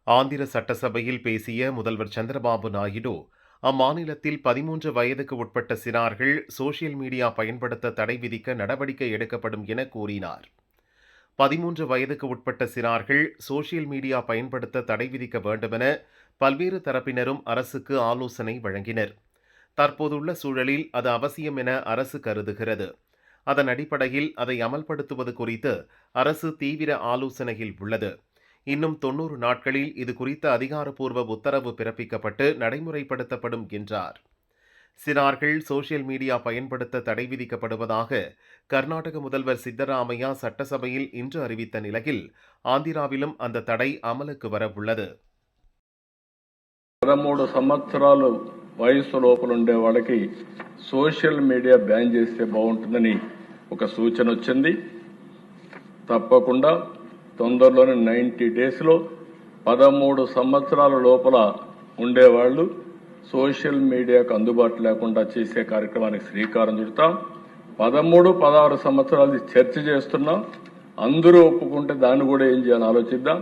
ஆந்திர சட்டசபையில் பேசிய முதல்வர் சந்திரபாபு நாயுடு, அம்மாநிலத்தில் 13 வயதுக்கு உட்பட்ட சிறார்கள் சோசியல் மீடியா பயன்படுத்த தடை விதிக்க நடவடிக்கை எடுக்கப்படும் என கூறினார். 13 வயதுக்கு உட்பட்ட சிறார்கள் சோசியல் மீடியா பயன்படுத்த தடை விதிக்க வேண்டுமென பல்வேறு தரப்பினரும் அரசுக்கு ஆலோசனை வழங்கினர். தற்போதுள்ள சூழலில் அது அவசியம் என அரசு கருதுகிறது. அதன் அடிப்படையில் அதை அமல்படுத்துவது குறித்து அரசு தீவிர ஆலோசனையில் உள்ளது. இன்னும் 90 நாட்களில் இது குறித்த அதிகாரப்பூர்வ உத்தரவு பிறப்பிக்கப்பட்டு நடைமுறைப்படுத்தப்படும் என்றார். சிறார்கள் சோசியல் மீடியா பயன்படுத்த தடை விதிக்கப்படுவதாக கர்நாடக முதல்வர் சித்தராமையா சட்டசபையில் இன்று அறிவித்த நிலையில் ஆந்திராவிலும் அந்த தடை அமலுக்கு வரவுள்ளது. 13 సంవత్సరాలు వయసు లోపల ఉండే వాళ్ళకి సోషల్ మీడియా బ్యాన్ చేస్తే బాగుంటుందని ఒక సూచన వచ్చింది. తప్పకుండా తొందరలోనే 90 డేస్లో 13 సంవత్సరాల లోపల ఉండేవాళ్లు సోషల్ మీడియాకు అందుబాటు లేకుండా చేసే కార్యక్రమానికి శ్రీకారం చుడతాం. 13, 16 సంవత్సరాలు చర్చ చేస్తున్నాం. అందరూ ఒప్పుకుంటే దాన్ని కూడా ఏం చేయాలని ఆలోచిద్దాం.